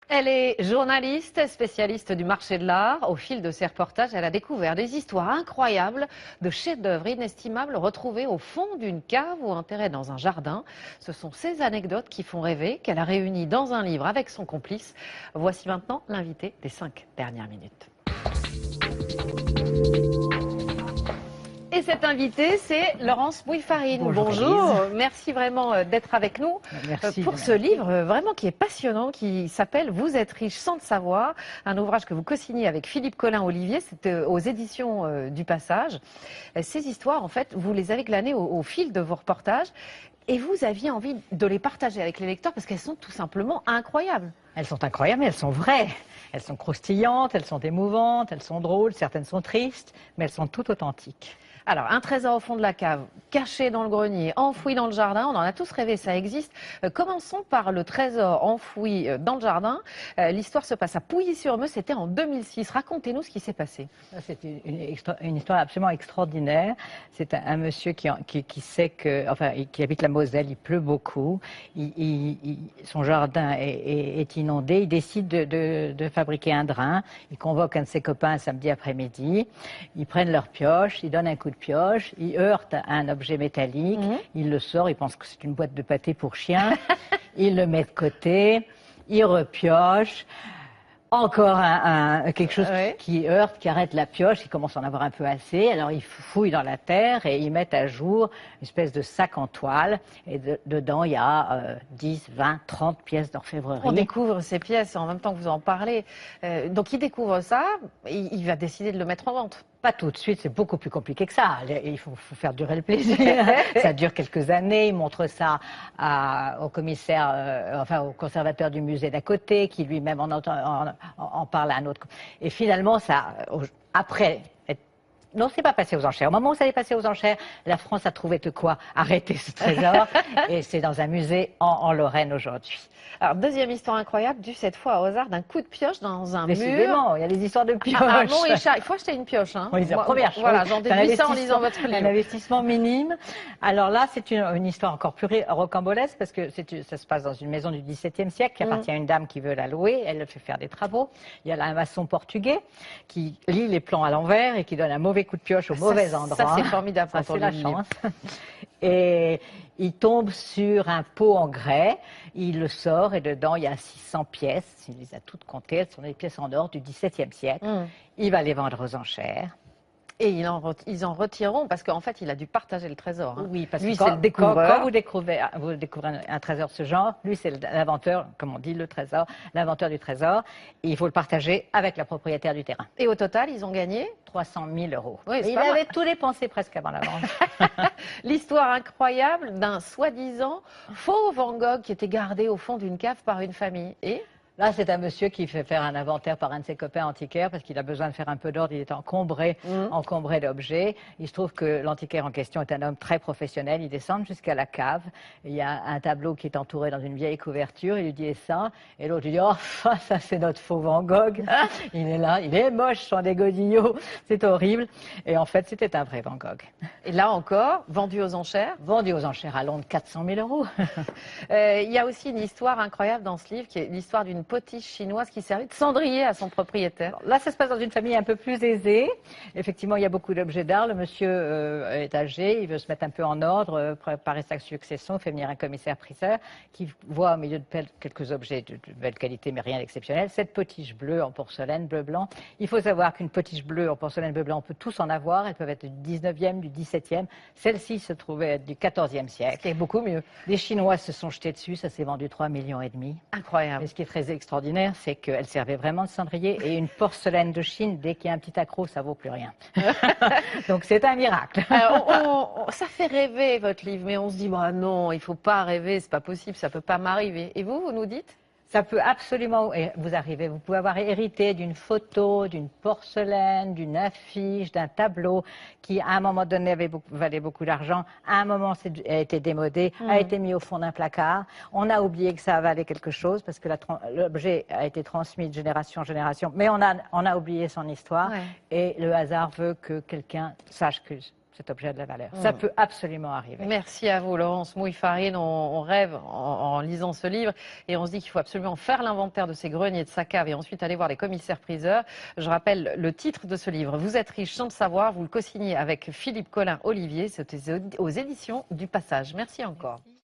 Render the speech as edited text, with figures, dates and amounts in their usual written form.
Elle est journaliste, spécialiste du marché de l'art. Au fil de ses reportages, elle a découvert des histoires incroyables de chefs-d'œuvre inestimables retrouvés au fond d'une cave ou enterrés dans un jardin. Ce sont ces anecdotes qui font rêver, qu'elle a réunies dans un livre avec son complice. Voici maintenant l'invité des 5 dernières minutes. Et cet invité, c'est Laurence Bouilfarine. Bonjour, merci vraiment d'être avec nous. Merci, pour ce livre vraiment qui est passionnant, qui s'appelle « Vous êtes riche sans le savoir », un ouvrage que vous co-signez avec Philippe Collin-Olivier, c'est aux éditions du Passage. Ces histoires, en fait, vous les avez glanées au fil de vos reportages et vous aviez envie de les partager avec les lecteurs parce qu'elles sont tout simplement incroyables. Elles sont incroyables, mais elles sont vraies. Elles sont croustillantes, elles sont émouvantes, elles sont drôles, certaines sont tristes, mais elles sont toutes authentiques. Alors, un trésor au fond de la cave, caché dans le grenier, enfoui dans le jardin, on en a tous rêvé, ça existe. Commençons par le trésor enfoui dans le jardin. L'histoire se passe à Pouilly-sur-Meuse, c'était en 2006. Racontez-nous ce qui s'est passé. C'est une histoire absolument extraordinaire. C'est un monsieur qui sait que, enfin, qui habite la Moselle, il pleut beaucoup, son jardin est inondé, il décide de fabriquer un drain, il convoque un de ses copains un samedi après-midi, ils prennent leur pioche, ils donnent un coup de pioche, il heurte un objet métallique, il le sort, il pense que c'est une boîte de pâté pour chien, il le met de côté, il repioche, encore quelque chose qui heurte, qui arrête la pioche, il commence à en avoir un peu assez, alors il fouille dans la terre et il met à jour une espèce de sac en toile et dedans il y a 10, 20, 30 pièces d'orfèvrerie. On découvre ces pièces en même temps que vous en parlez, donc il découvre ça, il va décider de le mettre en vente. Pas tout de suite, c'est beaucoup plus compliqué que ça. Il faut faire durer le plaisir. Ça dure quelques années. Il montre ça au commissaire, enfin au conservateur du musée d'à côté, qui lui-même en parle à un autre. Et finalement, ça, après. Non, c'est pas passé aux enchères. Au moment où ça est passé aux enchères, la France a trouvé de quoi arrêter ce trésor. Et c'est dans un musée en Lorraine aujourd'hui. Alors, deuxième histoire incroyable, due cette fois au hasard d'un coup de pioche dans un mur. Décidément, il y a des histoires de pioche. Il faut acheter une pioche. Hein. Oui, c'est la première chose. Voilà, j'en déduis ça en lisant votre livre. Un investissement minime. Alors là, c'est une histoire encore plus rocambolesque parce que ça se passe dans une maison du XVIIe siècle qui appartient à une dame qui veut la louer. Elle le fait faire des travaux. Il y a là un maçon portugais qui lit les plans à l'envers et qui donne un mauvais coup de pioche au mauvais endroit. Ça, c'est formidable. Ça, c'est la chance. Et il tombe sur un pot en grès, il le sort et dedans il y a 600 pièces, il les a toutes comptées, elles sont des pièces en or du XVIIe siècle. Il va les vendre aux enchères. Et ils en retireront parce qu'en fait il a dû partager le trésor. Hein. Oui, parce lui, que c'est le découvreur. Quand vous découvrez un trésor de ce genre, lui c'est l'inventeur, comme on dit, le trésor, l'inventeur du trésor, et il faut le partager avec la propriétaire du terrain. Et au total, ils ont gagné 300 000 €. Oui, il avait tout dépensé presque avant la vente. L'histoire incroyable d'un soi-disant faux Van Gogh qui était gardé au fond d'une cave par une famille. Et là, c'est un monsieur qui fait faire un inventaire par un de ses copains antiquaires parce qu'il a besoin de faire un peu d'ordre, il est encombré d'objets. Il se trouve que l'antiquaire en question est un homme très professionnel, il descend jusqu'à la cave, il y a un tableau qui est entouré dans une vieille couverture, il lui dit « et ça ?» Et l'autre lui dit « oh, ça c'est notre faux Van Gogh, il est là, il est moche, sans des godillots, c'est horrible. » Et en fait, c'était un vrai Van Gogh. Et là encore, vendu aux enchères. Vendu aux enchères à Londres, 400 000 €. Il y a aussi une histoire incroyable dans ce livre qui est l'histoire d'une potiche chinoise qui servait de cendrier à son propriétaire. Là, ça se passe dans une famille un peu plus aisée. Effectivement, il y a beaucoup d'objets d'art. Le monsieur est âgé, il veut se mettre un peu en ordre, préparer sa succession, fait venir un commissaire-priseur qui voit au milieu de quelques objets de belle qualité, mais rien d'exceptionnel. Cette potiche bleue en porcelaine, bleu-blanc. Il faut savoir qu'une potiche bleue en porcelaine bleu-blanc, on peut tous en avoir. Elles peuvent être du 19e, du 17e. Celle-ci se trouvait être du 14e siècle. C'est beaucoup mieux. Les Chinois se sont jetés dessus, ça s'est vendu 3,5 millions. Incroyable. Et ce qui est très extraordinaire, c'est qu'elle servait vraiment de cendrier et une porcelaine de Chine, dès qu'il y a un petit accroc, ça vaut plus rien. Donc c'est un miracle. Alors, ça fait rêver votre livre, mais on se dit bah non, il faut pas rêver, c'est pas possible, ça peut pas m'arriver. Et vous nous dites? Ça peut absolument vous arriver. Vous pouvez avoir hérité d'une photo, d'une porcelaine, d'une affiche, d'un tableau qui, à un moment donné, valait beaucoup d'argent. À un moment, a été démodé, a été mis au fond d'un placard. On a oublié que ça valait quelque chose parce que l'objet a été transmis de génération en génération. Mais on a oublié son histoire. Ouais. Et le hasard veut que quelqu'un sache que cet objet a de la valeur. Ça peut absolument arriver. Merci à vous, Laurence Mouille-Farine. On rêve en lisant ce livre et on se dit qu'il faut absolument faire l'inventaire de ses greniers, de sa cave et ensuite aller voir les commissaires-priseurs. Je rappelle le titre de ce livre, Vous êtes riche sans le savoir. Vous le co-signez avec Philippe Collin-Olivier. C'est aux éditions du Passage. Merci encore.